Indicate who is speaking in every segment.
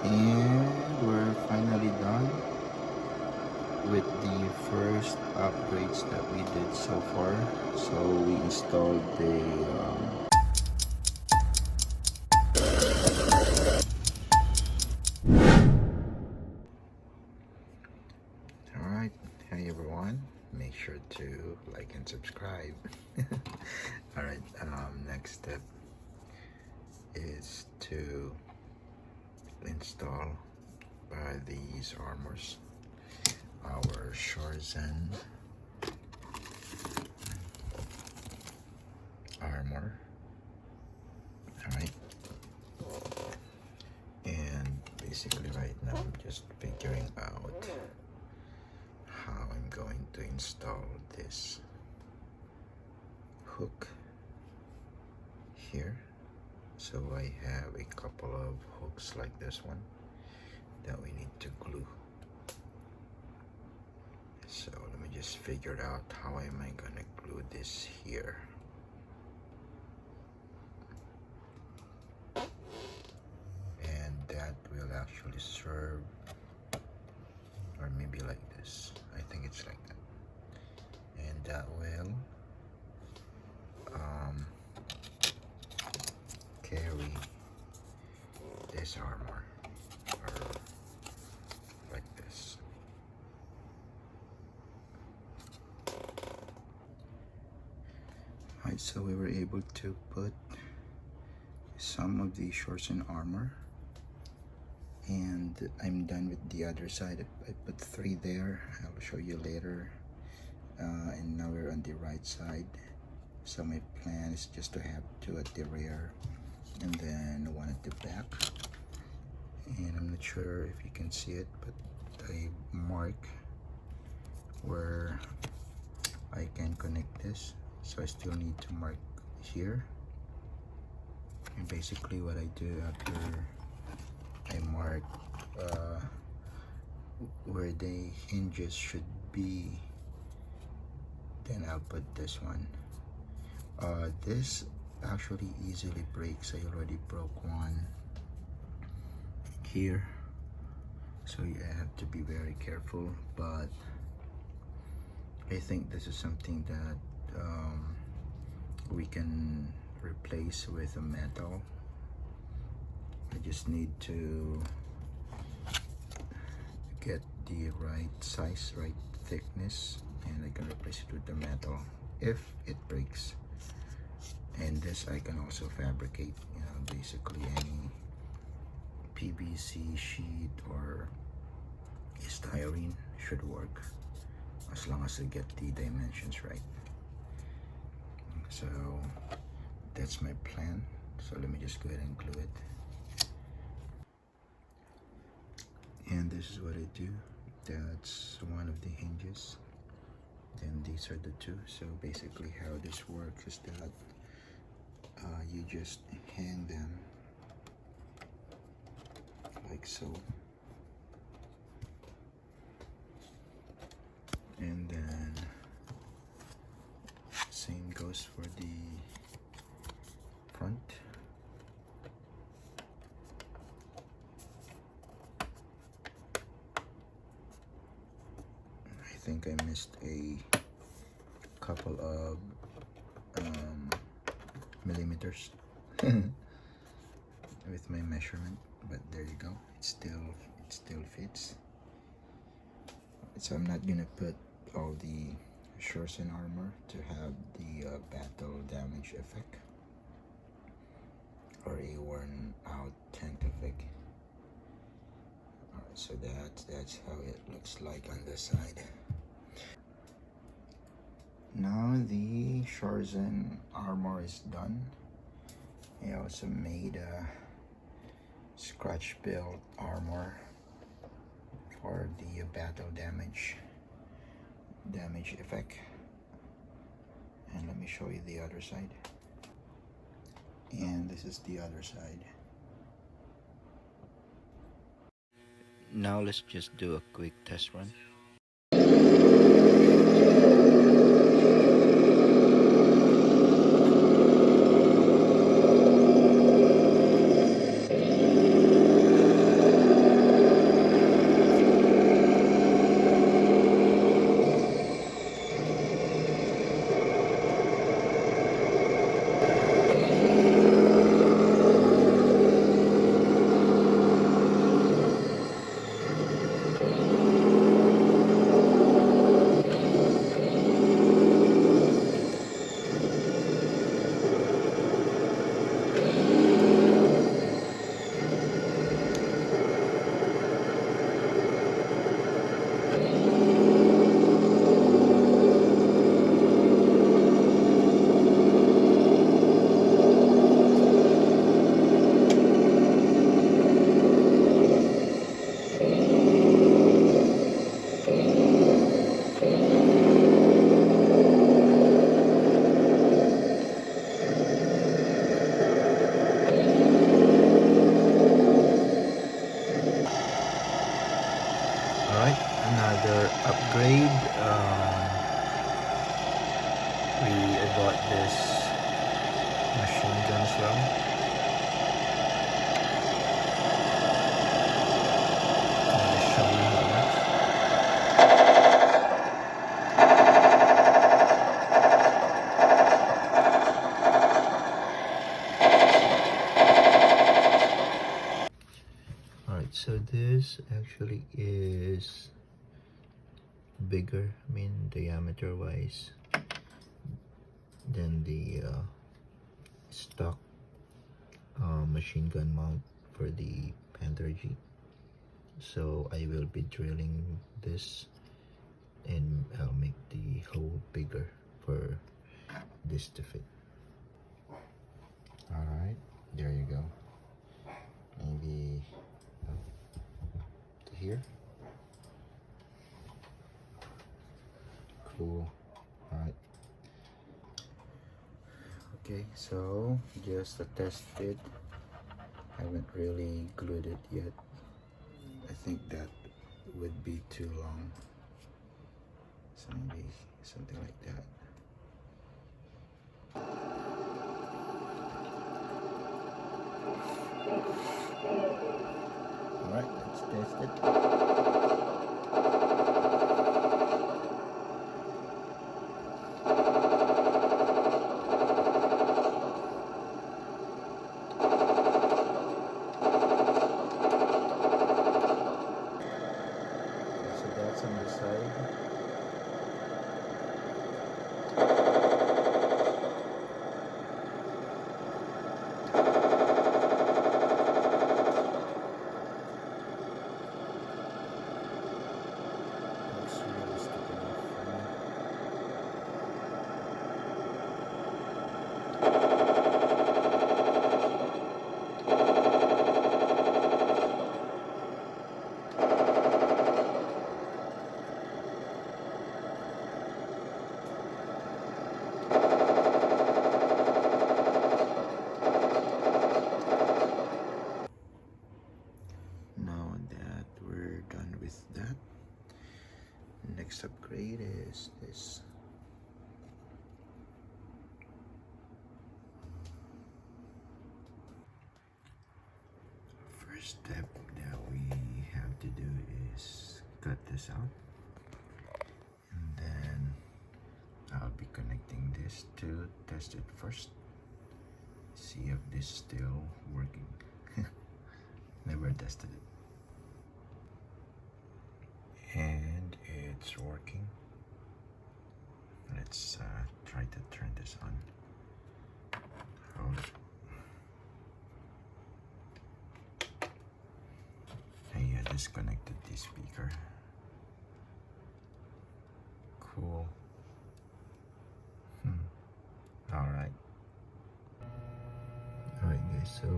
Speaker 1: And we're finally done with the first upgrades that we did so far. So we installed the alright, hey everyone, make sure to like and subscribe. Alright, next step is to install these armors, our Schurzen armor. Alright, and basically right now I'm just figuring out how I'm going to install this hook here. So I have a couple of hooks like this one that we need to glue. So let me just figure out how am I gonna glue this here. And that will actually serve, or maybe like this. I think it's like that. And that will carry this armor, or like this. Alright, so we were able to put some of the Schurzen armor, and I'm done with the other side. I put 3 there, I'll show you later. And now we're on the right side. So my plan is just to have 2 at the rear and then 1 at the back. And I'm not sure if you can see it, but I mark where I can connect this. So I still need to mark here. And basically what I do after I mark where the hinges should be, then I'll put this one. This actually easily breaks. I already broke one here, so you have to be very careful, but I think this is something that we can replace with a metal. I just need to get the right size, right thickness, and I can replace it with the metal if it breaks. And this I can also fabricate, you know, basically any PVC sheet or styrene should work, as long as I get the dimensions right. So that's my plan. So let me just go ahead and glue it. And this is what I do. That's one of the hinges. Then these are the 2. So basically how this works is that you just hang them like so, and then same goes for the front. I think I missed a couple of millimeters with my measurement, but there you go. It still fits. So I'm not gonna put all the Schurzen armor to have the battle damage effect or a worn out tank effect. Alright, so that's how it looks like on the side. Now the Schurzen armor is done. I also made a scratch build armor for the battle damage effect. And let me show you the other side. And this is the other side. Now let's just do a quick test run. So this actually is bigger, I mean diameter wise, than the stock machine gun mount for the Panther G. So I will be drilling this and I'll make the hole bigger for this to fit. Alright, there you go. Maybe to here. Cool. Alright. Okay, so just to test it. I haven't really glued it yet. I think that would be too long. So maybe something like that. Alright, let's test it. So that's on the side. Now that we're done with that, next upgrade is this. First step that we have to do is cut this out, and then I'll be connecting this to test it first, see if this is still working. Never tested it, and it's working. Let's try to turn this on. Hold it. I disconnected the speaker. Cool. Alright. Alright guys, so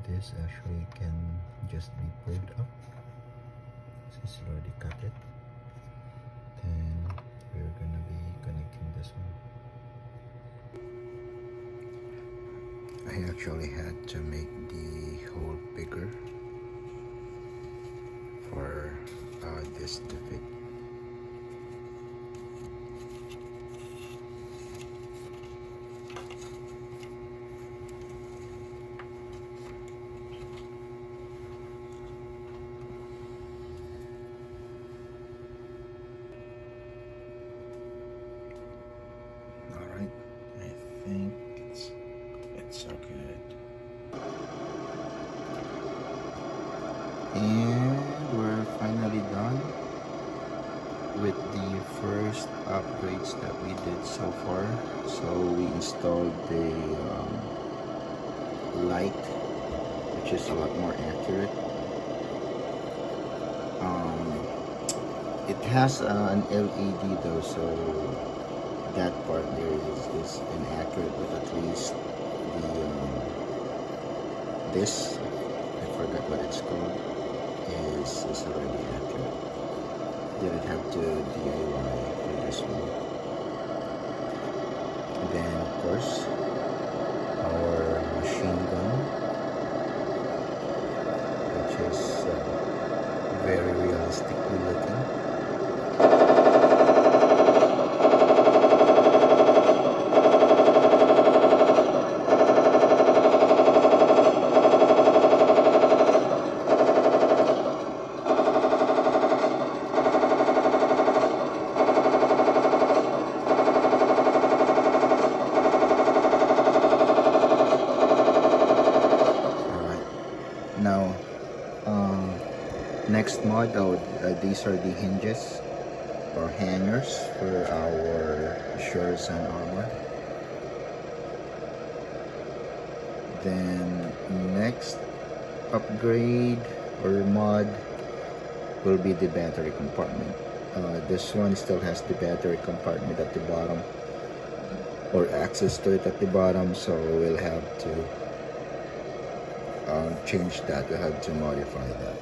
Speaker 1: this actually can just be pulled up since you already cut it. Then we're gonna be connecting this one. I actually had to make the hole bigger for this to fit. Alright, I think it's so good. And we're finally done with the first upgrades that we did so far. So we installed the light, which is a lot more accurate. It has an LED though, so that part there is inaccurate, but at least the this, I forgot what it's called, is already accurate. Didn't have to DIY for this one. And then of course our machine gun, which is very realistically looking. Now, Next mod, these are the hinges or hangers for our Schurzen armor. Then next upgrade or mod will be the battery compartment. This one still has the battery compartment at the bottom, or access to it at the bottom, so we'll have to change that. We'll have to modify that.